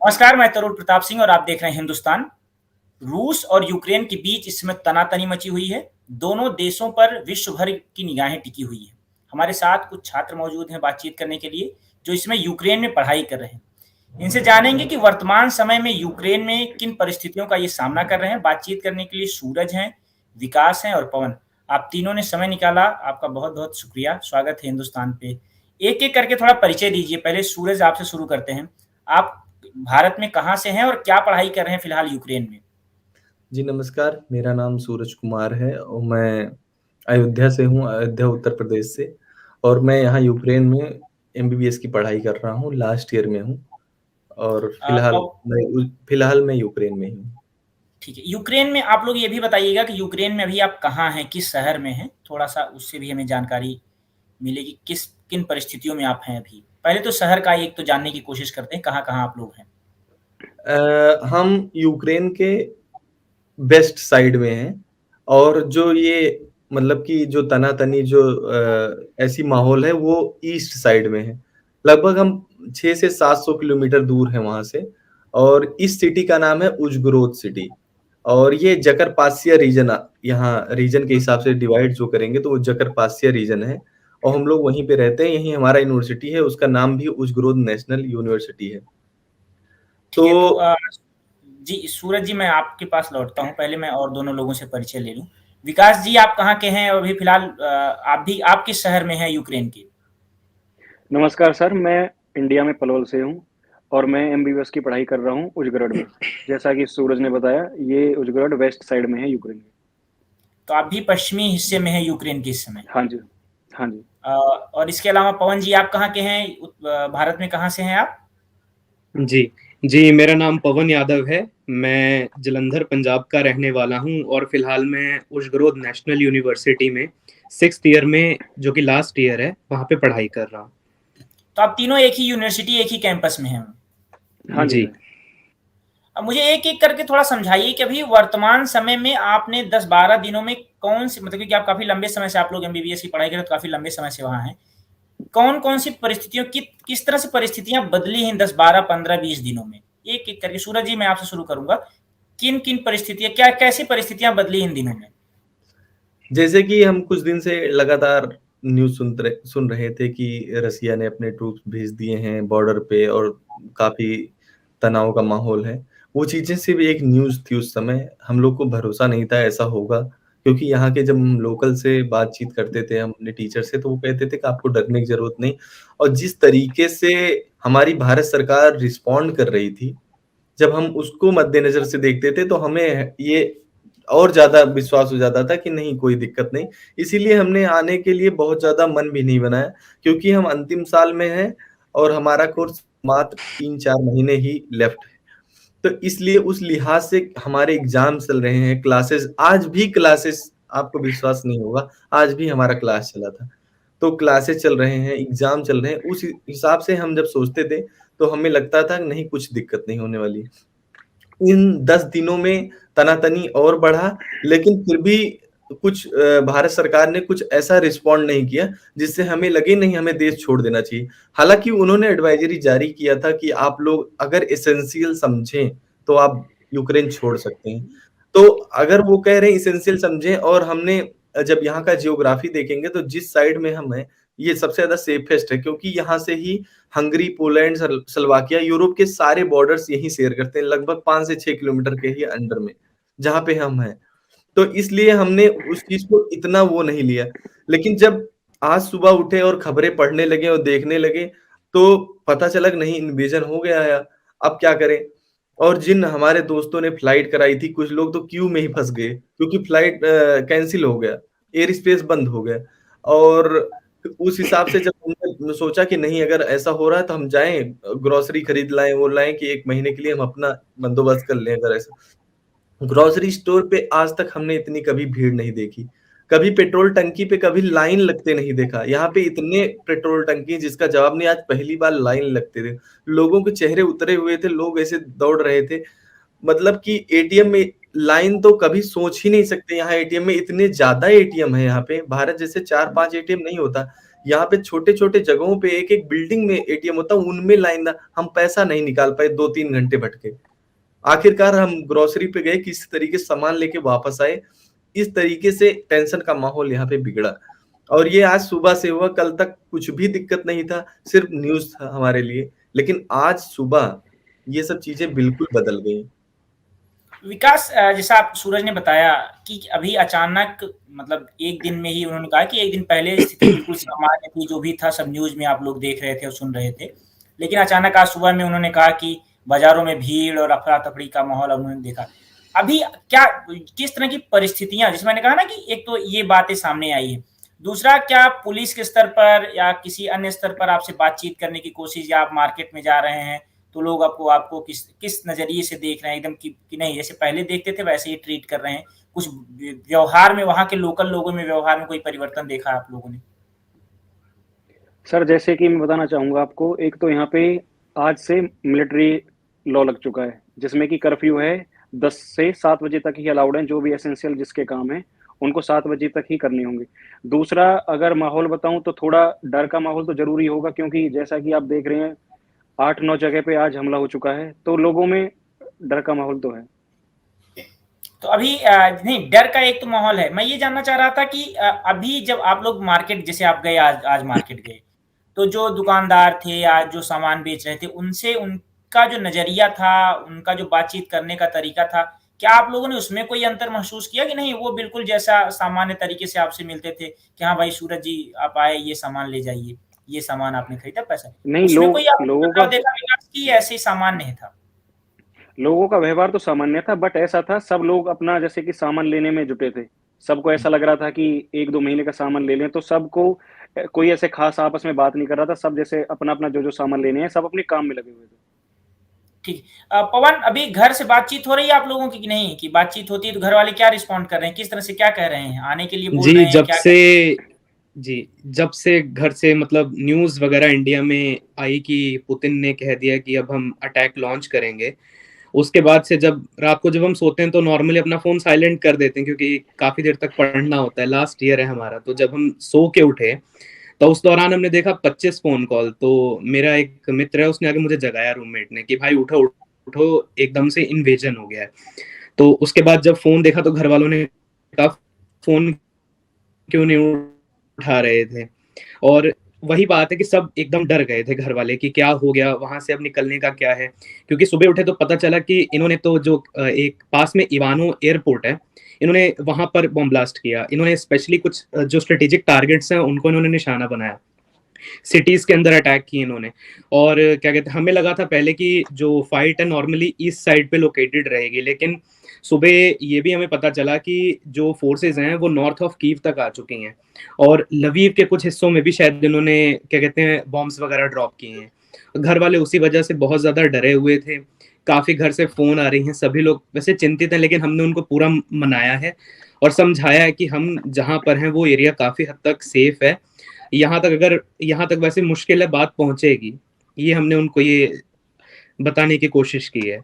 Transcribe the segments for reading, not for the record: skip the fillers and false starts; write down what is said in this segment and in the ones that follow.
नमस्कार, मैं तरुण प्रताप सिंह और आप देख रहे हैं हिंदुस्तान। रूस और यूक्रेन के बीच इस समय तनातनी मची हुई है। दोनों देशों पर विश्व भर की निगाहें टिकी हुई हैं। हमारे साथ कुछ छात्र मौजूद हैं बातचीत करने के लिए, जो इसमें यूक्रेन में पढ़ाई कर रहे हैं। इनसे जानेंगे कि वर्तमान समय में यूक्रेन में किन परिस्थितियों का ये सामना कर रहे हैं। बातचीत करने के लिए सूरज हैं, विकास हैं और पवन। आप तीनों ने समय निकाला, आपका बहुत बहुत शुक्रिया। स्वागत है हिंदुस्तान पे। एक एक करके थोड़ा परिचय दीजिए। पहले सूरज, आपसे शुरू करते हैं। आप भारत में कहाँ से हैं और क्या पढ़ाई कर रहे हैं फिलहाल यूक्रेन में? जी नमस्कार, मेरा नाम सूरज कुमार है और मैं अयोध्या से हूँ, अयोध्या उत्तर प्रदेश से। और मैं यहाँ यूक्रेन में एमबीबीएस की पढ़ाई कर रहा हूँ, लास्ट ईयर में हूँ। और तो फिलहाल मैं यूक्रेन में ही हूँ। ठीक है, यूक्रेन में आप लोग ये भी बताइएगा कि यूक्रेन में अभी आप कहाँ हैं, किस शहर में हैं? थोड़ा सा उससे भी हमें जानकारी मिलेगी, किन परिस्थितियों में आप हैं अभी। पहले तो शहर का एक तो जानने की कोशिश करते हैं, कहाँ कहाँ आप लोग हैं। हम यूक्रेन के वेस्ट साइड में हैं। और जो ये मतलब कि जो तनातनी जो ऐसी माहौल है वो ईस्ट साइड में है। लगभग हम 6 से 700 किलोमीटर दूर है वहां से। और इस सिटी का नाम है उजग्रोद सिटी। और ये जकरपासिया रीजन, यहाँ रीजन के हिसाब से डिवाइड जो करेंगे तो वो जकरपासिया रीजन है। और हम लोग वहीं पे रहते हैं, यहीं हमारा यूनिवर्सिटी है, उसका नाम भी उजग्रोद नेशनल यूनिवर्सिटी है। ठीक तो है, तो जी सूरज जी, मैं आपके पास लौटता हूँ। पहले मैं और दोनों लोगों से परिचय ले लूँ। विकास जी, आप कहाँ के हैं और अभी फिलहाल आप किस शहर में हैं यूक्रेन के? नमस्कार सर, मैं इंडिया में पलवल से हूँ और मैं एमबीबीएस की पढ़ाई कर रहा हूँ उजगरड में। जैसा कि सूरज ने बताया, ये उजगरड वेस्ट साइड में है यूक्रेन के। तो आप भी पश्चिमी हिस्से में हैं यूक्रेन के इस समय। हाँ जी, हाँ जी। और इसके अलावा पवन जी, आप कहाँ के हैं? भारत में कहाँ से हैं आप? जी जी, मेरा नाम पवन यादव है। मैं जलंधर पंजाब का रहने वाला हूं और फिलहाल मैं उजगरोद नेशनल यूनिवर्सिटी में 6th ईयर में, जो कि लास्ट ईयर है, वहां पे पढ़ाई कर रहा हूं। तो आप तीनों एक ही यूनिवर्सिटी, एक ही कैंपस में हैं? हाँ जी। अब मुझे एक एक करके थोड़ा समझाइए कि अभी वर्तमान समय में आपने 10-12 दिनों में कौन सी, मतलब कि आप काफी लंबे समय से आप लोग एमबीबीएस की पढ़ाई कर रहे हो, काफी लंबे समय से वहां हैं। कौन कौन सी परिस्थितियों किस तरह से परिस्थितियां बदली हैं 10-12-15-20 दिनों में? एक एक करके। सूरज जी, मैं आपसे शुरू करूंगा। किन किन परिस्थितियां, क्या कैसी परिस्थितियां बदली इन दिनों में? जैसे कि हम कुछ दिन से लगातार न्यूज़ सुन रहे थे कि रसिया ने अपने ट्रूप्स भेज दिए हैं बॉर्डर पे और काफ़ी तनाव का माहौल है। वो चीज़ें सिर्फ़ एक न्यूज़ थी उस समय, हम लोग को भरोसा नहीं था ऐसा होगा, क्योंकि यहाँ के जब हम लोकल से बातचीत करते थे, हम अपने टीचर से, तो वो कहते थे कि आपको डरने की ज़रूरत नहीं। और जिस तरीके से हमारी भारत सरकार रिस्पॉन्ड कर रही थी, जब हम उसको मद्देनज़र से देखते थे, तो हमें ये और ज़्यादा विश्वास हो जाता था कि नहीं, कोई दिक्कत नहीं। इसीलिए हमने आने के लिए बहुत ज़्यादा मन भी नहीं बनाया, क्योंकि हम अंतिम साल में हैं और हमारा कोर्स मात्र 3-4 महीने ही लेफ्ट है। तो इसलिए उस लिहाज से हमारे एग्ज़ाम चल रहे हैं, क्लासेस आज भी क्लासेस, आपको विश्वास नहीं होगा, आज भी हमारा क्लास चला था। तो क्लासेस चल रहे हैं, एग्ज़ाम चल रहे हैं, उस हिसाब से हम जब सोचते थे, तो हमें लगता था नहीं, कुछ दिक्कत नहीं होने वाली है। इन 10 दिनों में तनातनी और बढ़ा, लेकिन फिर भी कुछ भारत सरकार ने कुछ ऐसा रिस्पॉन्ड नहीं किया, जिससे हमें लगे नहीं, हमें देश छोड़ देना चाहिए। हालाँकि उन्होंने एडवाइज़री जारी किया था कि आप लोग अगर एसेंशियल समझें, तो आप यूक्रेन छोड़ सकते हैं। तो अगर वो कह रहे हैं एसेंशियल समझें, और हमने जब यहाँ का जियोग्राफी देखेंगे तो जिस साइड में हम हैं, ये सबसे ज़्यादा सेफेस्ट है, क्योंकि यहाँ से ही हंगरी, पोलैंड, स्लोवाकिया, यूरोप के सारे बॉर्डर्स यही शेयर करते हैं, लगभग 5 से 6 किलोमीटर के ही अंडर में, जहाँ पे हम हैं। तो इसलिए हमने उस चीज़ को इतना वो नहीं लिया। लेकिन जब आज सुबह उठे और खबरें पढ़ने लगे और देखने लगे, तो पता चला कि नहीं, इन्वेजन हो गया है, अब क्या करें? और जिन हमारे दोस्तों ने फ्लाइट कराई थी, कुछ लोग तो क्यू में ही फँस गए, क्योंकि फ्लाइट कैंसल हो गया, एयर स्पेस बंद हो गया। और उस हिसाब से जब हमने सोचा कि नहीं, अगर ऐसा हो रहा है तो हम जाएँ, ग्रोसरी खरीद लाएँ, वो लाएँ कि 1 महीने के लिए हम अपना बंदोबस्त कर लें अगर ऐसा। ग्रोसरी स्टोर पे आज तक हमने इतनी कभी भीड़ नहीं देखी। कभी पेट्रोल टंकी पे कभी लाइन लगते नहीं देखा। यहाँ पे इतने पेट्रोल टंकी जिसका जवाब नहीं, आज पहली बार लाइन लगते थे। लोगों के चेहरे उतरे हुए थे, लोग ऐसे दौड़ रहे थे। मतलब कि एटीएम में लाइन तो कभी सोच ही नहीं सकते, यहाँ एटीएम में इतने ज़्यादा एटीएम है यहाँ पे, भारत जैसे 4-5 एटीएम नहीं होता। यहाँ पे छोटे-छोटे जगहों पे एक-एक बिल्डिंग में एटीएम होता है, उनमें लाइन हम पैसा नहीं निकाल पाए, 2-3 घंटे भटके। आखिरकार हम ग्रोसरी पे गए, किसी तरीके से सामान लेके वापस आए। इस तरीके से टेंशन का माहौल यहाँ पे बिगड़ा और ये आज सुबह से हुआ, कल तक कुछ भी दिक्कत नहीं था, सिर्फ न्यूज़ था हमारे लिए। लेकिन आज सुबह ये सब चीज़ें बिल्कुल बदल गई। विकास, जैसा आप सूरज ने बताया कि अभी अचानक मतलब एक दिन में ही उन्होंने कहा कि एक दिन पहले स्थिति बिल्कुल सामान्य थी, जो भी था सब न्यूज़ में आप लोग देख रहे थे और सुन रहे थे। लेकिन अचानक आज सुबह में उन्होंने कहा कि बाज़ारों में भीड़ और अफरा-तफरी का माहौल उन्होंने देखा। अभी क्या किस तरह की परिस्थितियाँ, जैसे मैंने कहा ना कि एक तो ये बातें सामने आई हैं। दूसरा, क्या पुलिस के स्तर पर या किसी अन्य स्तर पर आपसे बातचीत करने की कोशिश, या आप मार्केट में जा रहे हैं तो लोग आपको किस किस नज़रिए से देख रहे हैं, एकदम कि नहीं जैसे पहले देखते थे वैसे ही ट्रीट कर रहे हैं? कुछ व्यवहार में, वहाँ के लोकल लोगों में व्यवहार में कोई परिवर्तन देखा आप लोगों ने? सर जैसे कि मैं बताना चाहूँगा आपको, एक तो यहाँ पे आज से मिलिट्री लॉ लग चुका है, जिसमें कि कर्फ्यू है 10 से 7 बजे तक ही अलाउड है, जो भी एसेंशियल जिसके काम है, उनको 7 बजे तक ही करने होंगे। दूसरा, अगर माहौल बताऊँ तो थोड़ा डर का माहौल तो ज़रूरी होगा, क्योंकि जैसा कि आप देख रहे हैं 8-9 जगह पे आज हमला हो चुका है, तो लोगों में डर का माहौल तो है। तो अभी नहीं, डर का एक तो माहौल है। मैं ये जानना चाह रहा था कि अभी जब आप लोग मार्केट, जैसे आप गए आज मार्केट गए, तो जो दुकानदार थे या जो सामान बेच रहे थे, उनसे उनका जो नज़रिया था, उनका जो बातचीत करने का तरीका था, क्या आप लोगों ने उसमें कोई अंतर महसूस किया कि नहीं, वो बिल्कुल जैसा सामान्य तरीके से आपसे मिलते थे कि हाँ भाई सूरज जी आप आए, ये सामान ले जाइए, ये सामान आपने खरीदा, पैसा? नहीं, उसमें कोई आपने लोगों बदलाव का देखा विकास, कि ऐसे ही सामान्य ही था? लोगों का व्यवहार तो सामान्य था, बट ऐसा था सब लोग अपना जैसे कि सामान लेने में जुटे थे। सबको ऐसा लग रहा था कि 1-2 महीने का सामान ले लें, तो सबको कोई ऐसे खास आपस में बात नहीं कर रहा था। सब जैसे अपना-अपना जो सामान लेने हैं, सब अपने काम में लगे हुए थे। ठीक। पवन, अभी घर से बातचीत हो रही है आप लोगों की कि नहीं? कि बातचीत होती है तो घर वाले क्या रिस्पॉन्ड कर रहे हैं? किस तरह से क्या कह रहे हैं? आने के लिए बोल जी रहे हैं क्या? जब से घर से मतलब न्यूज़ वगैरह इंडिया में आई कि पुतिन ने कह दिया कि अब हम अटैक लॉन्च करेंगे, उसके बाद से जब रात को जब हम सोते हैं तो नॉर्मली अपना फ़ोन साइलेंट कर देते हैं, क्योंकि काफ़ी देर तक पढ़ना होता है, लास्ट ईयर है हमारा। तो जब हम सो के उठे तो उस दौरान हमने देखा 25 फ़ोन कॉल। तो मेरा एक मित्र है, उसने आके मुझे जगाया, रूममेट ने, कि भाई उठो उठो, एकदम से इन्वेजन हो गया है। तो उसके बाद जब फ़ोन देखा तो घर वालों ने कहा फ़ोन क्यों नहीं उठा रहे थे। और वही बात है कि सब एकदम डर गए थे घर वाले कि क्या हो गया, वहां से अब निकलने का क्या है। क्योंकि सुबह उठे तो पता चला कि इन्होंने तो जो एक पास में इवानो एयरपोर्ट है, इन्होंने वहां पर बॉम्ब ब्लास्ट किया। इन्होंने स्पेशली कुछ जो स्ट्रेटेजिक टारगेट्स हैं उनको इन्होंने निशाना बनाया, सिटीज के अंदर अटैक किए इन्होंने। और क्या कहते हैं, हमें लगा था पहले कि जो फाइट है नॉर्मली ईस्ट साइड पे लोकेटेड रहेगी, लेकिन सुबह ये भी हमें पता चला कि जो फोर्सेज हैं वो नॉर्थ ऑफ कीव तक आ चुकी हैं, और लवीव के कुछ हिस्सों में भी शायद इन्होंने क्या कहते हैं बॉम्ब्स वगैरह ड्रॉप किए हैं। घर वाले उसी वजह से बहुत ज्यादा डरे हुए थे। काफी घर से फोन आ रही हैं, सभी लोग वैसे चिंतित हैं, लेकिन हमने उनको पूरा मनाया है और समझाया है कि हम जहाँ पर हैं वो एरिया काफी हद तक सेफ है। यहाँ तक वैसे मुश्किल है बात पहुंचेगी, ये हमने उनको ये बताने की कोशिश की है।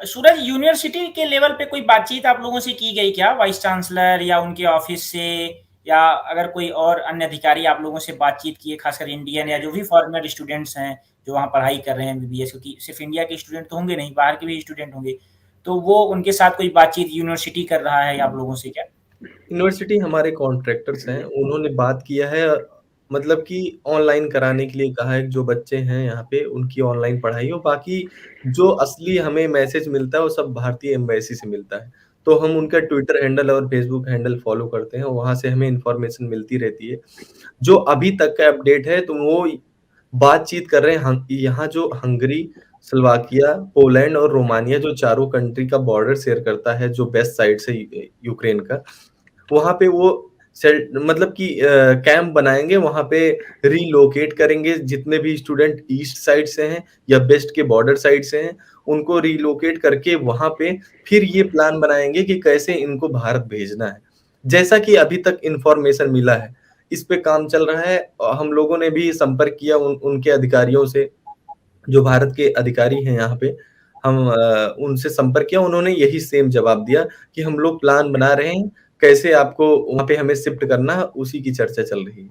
सूरज, यूनिवर्सिटी के लेवल पे कोई बातचीत आप लोगों से की गई क्या, वाइस चांसलर या उनके ऑफिस से, या अगर कोई और अन्य अधिकारी आप लोगों से बातचीत किए, खासकर इंडियन या जो भी फॉरेनर स्टूडेंट्स हैं जो वहाँ पढ़ाई कर रहे हैं एमबीबीएस, क्योंकि सिर्फ इंडिया के स्टूडेंट तो होंगे नहीं, बाहर के भी स्टूडेंट होंगे, तो वो उनके साथ कोई बातचीत यूनिवर्सिटी कर रहा है आप लोगों से क्या? यूनिवर्सिटी हमारे कॉन्ट्रैक्टर्स हैं, उन्होंने बात किया है, मतलब कि ऑनलाइन कराने के लिए कहा है कि जो बच्चे हैं यहाँ पे उनकी ऑनलाइन पढ़ाई हो, बाकी जो असली हमें मैसेज मिलता है वो सब भारतीय एम्बेसी से मिलता है। तो हम उनका ट्विटर हैंडल और फेसबुक हैंडल फॉलो करते हैं, वहाँ से हमें इन्फॉर्मेशन मिलती रहती है। जो अभी तक का अपडेट है तो वो बातचीत कर रहे हैं, यहाँ जो हंगरी, स्लोवाकिया, पोलैंड और रोमानिया जो चारों कंट्री का बॉर्डर शेयर करता है, जो वेस्ट साइड से यूक्रेन का, वहाँ पे वो मतलब कि कैंप बनाएंगे, वहाँ पे रीलोकेट करेंगे जितने भी स्टूडेंट ईस्ट साइड से हैं या वेस्ट के बॉर्डर साइड से हैं, उनको रीलोकेट करके वहाँ पे फिर ये प्लान बनाएंगे कि कैसे इनको भारत भेजना है। जैसा कि अभी तक इंफॉर्मेशन मिला है, इस पे काम चल रहा है। हम लोगों ने भी संपर्क किया उनके अधिकारियों से, जो भारत के अधिकारी हैं यहाँ पे, हम उनसे संपर्क किया, उन्होंने यही सेम जवाब दिया कि हम लोग प्लान बना रहे हैं, कैसे आपको वहाँ पे हमें शिफ्ट करना है, उसी की चर्चा चल रही है।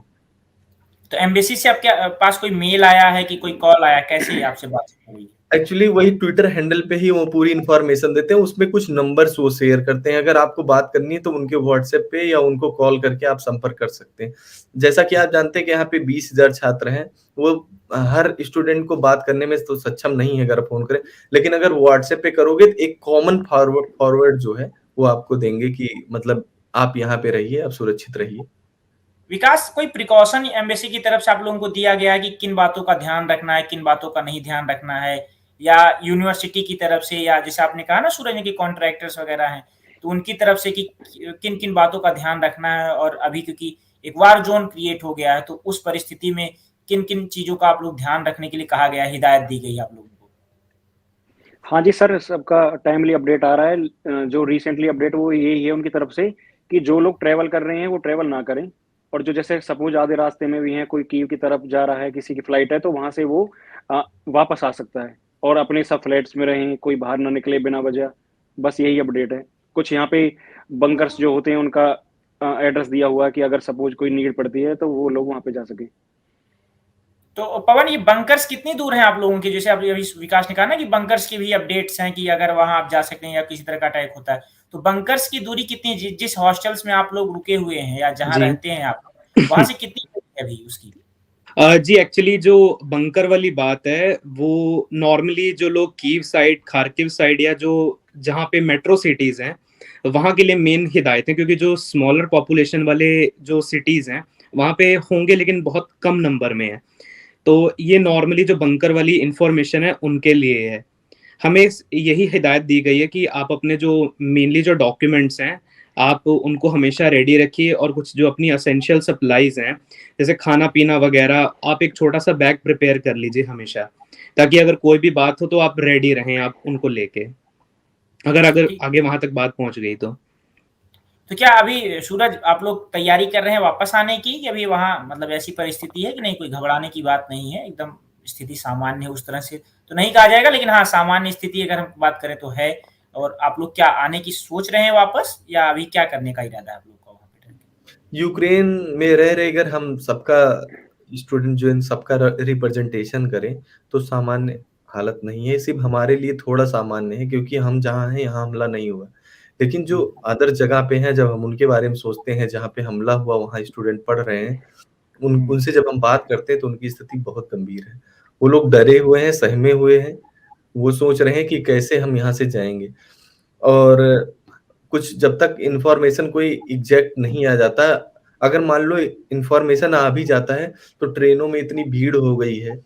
तो एम्बेसी से आपके पास कोई मेल आया है कि कोई कॉल आया, कैसे आपसे बातचीत हुई? एक्चुअली वही ट्विटर हैंडल पे ही वो पूरी इन्फॉर्मेशन देते हैं, उसमें कुछ नंबर्स वो शेयर करते हैं। अगर आपको बात करनी है तो उनके व्हाट्सएप पे या उनको कॉल करके आप संपर्क कर सकते हैं। जैसा कि आप जानते हैं कि यहाँ पे 20,000 छात्र हैं, वो हर स्टूडेंट को बात करने में तो सक्षम नहीं है अगर आप फ़ोन करें, लेकिन अगर व्हाट्सएप पे करोगे तो एक कॉमन फॉरवर्ड जो है वो आपको देंगे कि मतलब आप यहाँ पे रहिए, आप सुरक्षित रहिए। विकास, कोई प्रिकॉशन एम्बेसी की तरफ से आप लोगों को दिया गया है कि किन बातों का ध्यान रखना है, किन बातों का नहीं ध्यान रखना है, या यूनिवर्सिटी की तरफ से, या जैसे आपने कहा ना सूरज ने कि कॉन्ट्रैक्टर्स वगैरह हैं, तो उनकी तरफ से कि किन किन बातों का ध्यान रखना है? और अभी क्योंकि एक वार जोन क्रिएट हो गया है, तो उस परिस्थिति में किन किन चीजों का आप लोग ध्यान रखने के लिए कहा गया है, हिदायत दी गई है आप लोगों को? हाँ जी सर, सबका टाइमली अपडेट आ रहा है। जो रिसेंटली अपडेट वो यही है उनकी तरफ से कि जो लोग ट्रैवल कर रहे हैं वो ट्रैवल ना करें, और जो जैसे सपोज आधे रास्ते में भी हैं, कोई कीव की तरफ जा रहा है, किसी की फ्लाइट है, तो वहां से वो वापस आ सकता है, और अपने सब फ्लैट्स में रहें, कोई बाहर ना निकले बिना वजह। बस यही अपडेट है। कुछ यहाँ पे बंकर्स जो होते हैं उनका एड्रेस दिया हुआ है कि अगर सपोज कोई नीड पड़ती है तो वो लोग वहां पे जा सके। तो पवन, ये बंकर्स कितनी दूर हैं आप लोगों के? जैसे अभी अभी विकास ने कहा ना कि बंकर्स की भी अपडेट्स हैं कि अगर वहां आप जा सकते हैं या किसी तरह का अटैक होता है, तो बंकर्स की दूरी कितनी, जिस हॉस्टल्स में आप लोग रुके हुए हैं या जहां जी रहते हैं आप, वहां से कितनी दूरी है अभी उसकी? जी एक्चुअली जो बंकर वाली बात है वो नॉर्मली जो लोग कीव साइड, खार्किव साइड या जो जहाँ पे मेट्रो सिटीज हैं वहाँ के लिए मेन हिदायत है, क्योंकि जो स्मॉलर पॉपुलेशन वाले जो सिटीज हैं वहाँ पे होंगे लेकिन बहुत कम नंबर में है। तो ये नॉर्मली जो बंकर वाली इंफॉर्मेशन है उनके लिए है। हमें यही हिदायत दी गई है कि आप अपने जो मेनली जो डॉक्यूमेंट्स हैं आप उनको हमेशा रेडी रखिए, और कुछ जो अपनी असेंशियल सप्लाईज हैं जैसे खाना पीना वगैरह आप एक छोटा सा बैग प्रिपेयर कर लीजिए हमेशा, ताकि अगर कोई भी बात हो तो आप रेडी रहें आप उनको लेके, अगर अगर ठीक। आगे वहां तक बात पहुंच गई तो। तो क्या अभी सूरज आप लोग तैयारी कर रहे हैं वापस आने की, कि अभी वहां मतलब ऐसी परिस्थिति है कि नहीं, कोई घबराने की बात नहीं है, एकदम स्थिति सामान्य है? उस तरह से तो नहीं कहा जाएगा, लेकिन हाँ सामान्य स्थिति अगर हम बात करें तो है। और आप लोग क्या आने की सोच रहे हैं वापस, या अभी क्या करने का इरादा है आप लोग का वहां पे रह के? यूक्रेन में रह रहे अगर हम सबका स्टूडेंट जो इन सबका रिप्रेजेंटेशन करें तो सामान्य हालत नहीं है, सिर्फ हमारे लिए थोड़ा सामान्य है क्योंकि हम जहाँ हैं यहाँ हमला नहीं हुआ। लेकिन जो अदर जगह पे हैं, जब हम उनके बारे में सोचते हैं जहाँ पे हमला हुआ वहाँ स्टूडेंट पढ़ रहे हैं, उनसे जब हम बात करते हैं तो उनकी स्थिति बहुत गंभीर है। वो लोग डरे हुए हैं, सहमे हुए हैं, वो सोच रहे हैं कि कैसे हम यहाँ से जाएँगे। और कुछ जब तक इन्फॉर्मेशन कोई एग्ज़ैक्ट नहीं आ जाता, अगर मान लो इन्फॉर्मेशन आ भी जाता है, तो ट्रेनों में इतनी भीड़ हो गई है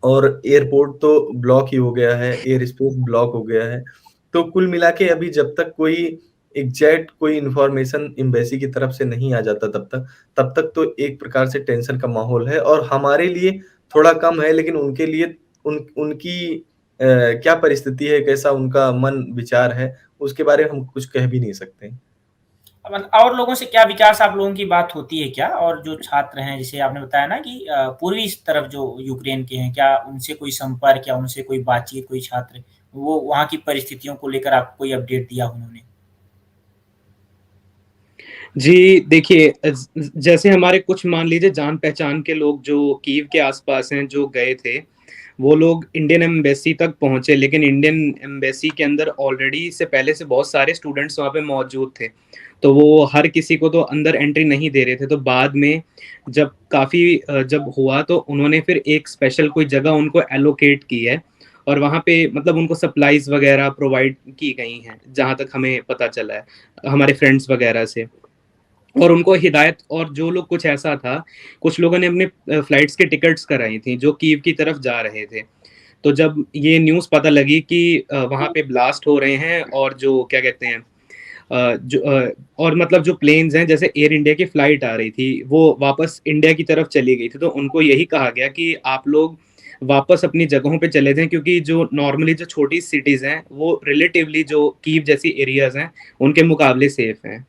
और एयरपोर्ट तो ब्लॉक ही हो गया है, एयर स्पेस ब्लॉक हो गया है। तो कुल मिला के अभी जब तक कोई एग्ज़ैक्ट कोई इन्फॉर्मेशन एम्बेसी की तरफ से नहीं आ जाता तब तक तो एक प्रकार से टेंशन का माहौल है और हमारे लिए थोड़ा कम है, लेकिन उनके लिए उनकी क्या परिस्थिति है, कैसा उनका मन विचार है, उसके बारे में हम कुछ कह भी नहीं सकते। और लोगों से क्या विकास आप लोगों की बात होती है क्या? और जो छात्र हैं, जैसे आपने बताया ना कि पूर्वी इस तरफ जो यूक्रेन के हैं, क्या उनसे कोई संपर्क या उनसे कोई बातचीत, कोई छात्र वो वहाँ की परिस्थितियों को लेकर आपको कोई अपडेट दिया उन्होंने? जी देखिए, जैसे हमारे कुछ मान लीजिए जान पहचान के लोग जो कीव के आसपास हैं जो गए थे, वो लोग इंडियन एम्बेसी तक पहुंचे, लेकिन इंडियन एम्बेसी के अंदर ऑलरेडी से पहले से बहुत सारे स्टूडेंट्स वहाँ पे मौजूद थे, तो वो हर किसी को तो अंदर एंट्री नहीं दे रहे थे। तो बाद में जब काफ़ी जब हुआ तो उन्होंने फिर एक स्पेशल कोई जगह उनको एलोकेट की है, और वहाँ पे मतलब उनको सप्लाईज वगैरह प्रोवाइड की गई हैं जहाँ तक हमें पता चला है हमारे फ्रेंड्स वगैरह से। और उनको हिदायत, और जो लोग कुछ ऐसा था, कुछ लोगों ने अपने फ्लाइट्स के टिकट्स कराई थी जो कीव की तरफ जा रहे थे। तो जब ये न्यूज़ पता लगी कि वहाँ पे ब्लास्ट हो रहे हैं, और जो क्या कहते हैं और मतलब जो प्लेन्स हैं, जैसे एयर इंडिया की फ्लाइट आ रही थी वो वापस इंडिया की तरफ चली गई थी, तो उनको यही कहा गया कि आप लोग वापस अपनी जगहों पे चले जाएं, क्योंकि जो नॉर्मली जो छोटी सिटीज़ हैं वो रिलेटिवली जो कीव जैसी एरियाज हैं उनके मुकाबले सेफ हैं।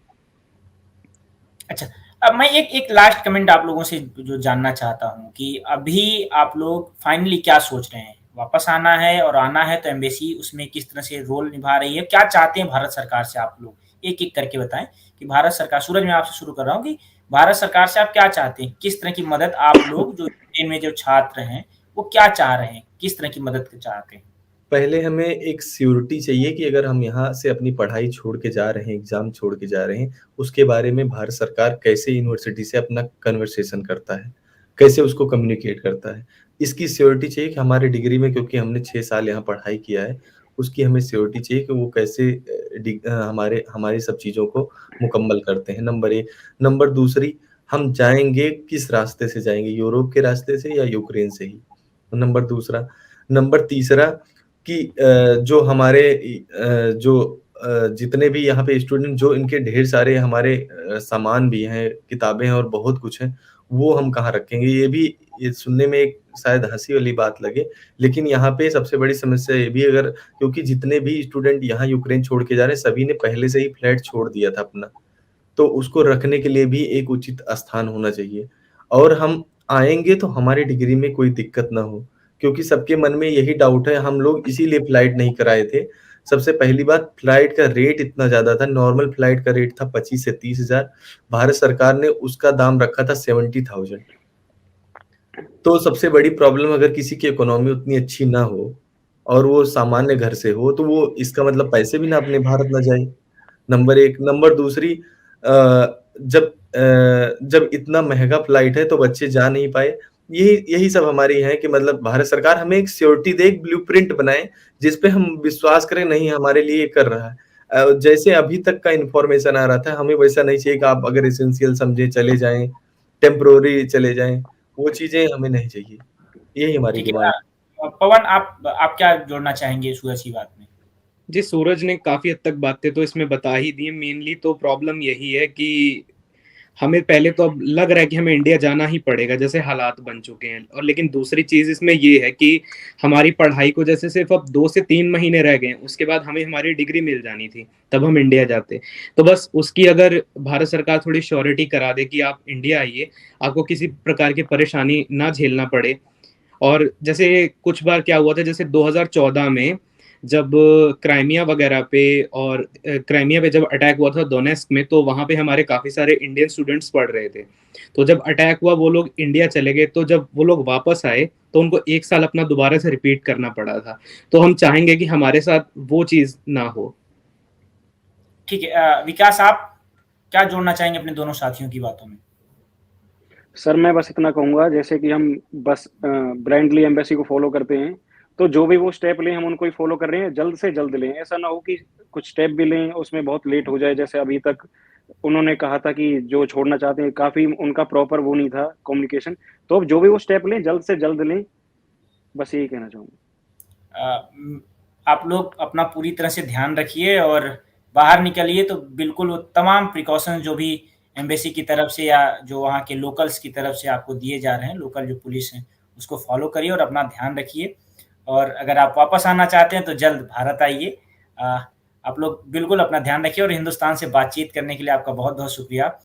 अच्छा, अब मैं एक लास्ट कमेंट आप लोगों से जो जानना चाहता हूँ कि अभी आप लोग फाइनली क्या सोच रहे हैं? वापस आना है, और आना है तो एम्बेसी उसमें किस तरह से रोल निभा रही है? क्या चाहते हैं भारत सरकार से आप लोग? एक-एक करके बताएं कि भारत सरकार, सूरज मैं आपसे शुरू कर रहा हूँ, कि भारत सरकार से आप क्या चाहते हैं? किस तरह की मदद आप लोग जो यूक्रेन में जो छात्र हैं, वो क्या चाह रहे हैं? किस तरह की मदद चाहते हैं? पहले हमें एक श्योरिटी चाहिए कि अगर हम यहाँ से अपनी पढ़ाई छोड़ के जा रहे हैं, एग्ज़ाम छोड़ के जा रहे हैं, उसके बारे में भारत सरकार कैसे यूनिवर्सिटी से अपना कन्वर्सेशन करता है, कैसे उसको कम्युनिकेट करता है। इसकी श्योरिटी चाहिए कि हमारे डिग्री में, क्योंकि हमने 6 साल यहाँ पढ़ाई किया है, उसकी हमें श्योरिटी चाहिए कि वो कैसे हमारी सब चीज़ों को मुकम्मल करते हैं, नंबर 1। नंबर दूसरी, हम जाएँगे किस रास्ते से जाएँगे, यूरोप के रास्ते से या यूक्रेन से ही? नंबर दूसरा। नंबर तीसरा कि जो हमारे जितने भी यहाँ पे स्टूडेंट, जो इनके ढेर सारे हमारे सामान भी हैं, किताबें हैं और बहुत कुछ है, वो हम कहाँ रखेंगे? ये सुनने में एक शायद हँसी वाली बात लगे, लेकिन यहाँ पे सबसे बड़ी समस्या ये भी, अगर क्योंकि जितने भी स्टूडेंट यहाँ यूक्रेन छोड़ के जा रहे हैं, सभी ने पहले से ही फ्लैट छोड़ दिया था अपना। तो उसको रखने के लिए भी एक उचित स्थान होना चाहिए और हम आएँगे तो हमारी डिग्री में कोई दिक्कत ना हो, क्योंकि सबके मन में यही डाउट है, हम लोग इसीलिए फ्लाइट नहीं कराए थे। सबसे पहली बात, फ्लाइट का रेट इतना ज़्यादा था, नॉर्मल फ्लाइट का रेट था 25 से 30,000, भारत सरकार ने उसका दाम रखा था 70,000। तो सबसे बड़ी प्रॉब्लम, अगर किसी की इकोनॉमी उतनी अच्छी ना हो और वो सामान्य घर से हो, तो वो इसका मतलब पैसे भी ना अपने भारत ना जाए। नंबर 1, नंबर दूसरी, जब इतना महँगा फ्लाइट है तो बच्चे जा नहीं पाए। यही यही सब हमारी है कि मतलब भारत सरकार हमें एक श्योरिटी दे, एक ब्लूप्रिंट बनाए, जिस पे हम विश्वास करें, नहीं हमारे लिए ये कर रहा है। जैसे अभी तक का इन्फॉर्मेशन आ रहा था, हमें वैसा नहीं चाहिए कि आप अगर एसेंशियल समझे चले जाएँ, टेम्परेरी चले जाएँ, वो चीज़ें हमें नहीं चाहिए। यही हमारी ठीक है। डिमांड। पवन, आप क्या जोड़ना चाहेंगे सूरज की बात में? जी, सूरज ने काफ़ी हद तक बातें तो इसमें बता ही दी हैं। मेनली तो प्रॉब्लम यही है कि हमें पहले तो अब लग रहा है कि हमें इंडिया जाना ही पड़ेगा, जैसे हालात बन चुके हैं। और लेकिन दूसरी चीज़ इसमें ये है कि हमारी पढ़ाई को जैसे सिर्फ अब 2 से 3 महीने रह गए हैं, उसके बाद हमें हमारी डिग्री मिल जानी थी, तब हम इंडिया जाते। तो बस उसकी अगर भारत सरकार थोड़ी श्योरिटी करा दे कि आप इंडिया आइए, आपको किसी प्रकार की परेशानी ना झेलना पड़े। और जैसे कुछ बार क्या हुआ था, जैसे 2014 में जब क्राइमिया वगैरह पे और क्राइमिया पे जब अटैक हुआ था डोनेस्क में, तो वहाँ पे हमारे काफ़ी सारे इंडियन स्टूडेंट्स पढ़ रहे थे। तो जब अटैक हुआ, वो लोग इंडिया चले गए, तो जब वो लोग वापस आए तो उनको 1 साल अपना दोबारा से रिपीट करना पड़ा था। तो हम चाहेंगे कि हमारे साथ वो चीज़ ना हो। ठीक है। विकास, आप क्या जोड़ना चाहेंगे अपने दोनों साथियों की बातों में? सर मैं बस इतना कहूँगा, जैसे कि हम बस ब्लाइंडली एम्बेसी को फॉलो करते हैं, तो जो भी वो स्टेप लें हम उनको ही फॉलो कर रहे हैं, जल्द से जल्द लें। ऐसा ना हो कि कुछ स्टेप भी लें उसमें बहुत लेट हो जाए। जैसे अभी तक उन्होंने कहा था कि जो छोड़ना चाहते हैं, काफ़ी उनका प्रॉपर वो नहीं था कम्युनिकेशन। तो अब जो भी वो स्टेप लें जल्द से जल्द लें, बस यही कहना चाहूँगा। आप लोग अपना पूरी तरह से ध्यान रखिए और बाहर निकलिए तो बिल्कुल वो तमाम प्रिकॉशन जो भी एम्बेसी की तरफ से या जो वहाँ के लोकल्स की तरफ से आपको दिए जा रहे हैं, लोकल जो पुलिस है, उसको फॉलो करिए और अपना ध्यान रखिए। और अगर आप वापस आना चाहते हैं तो जल्द भारत आइए। आप लोग बिल्कुल अपना ध्यान रखिए और हिंदुस्तान से बातचीत करने के लिए आपका बहुत-बहुत शुक्रिया।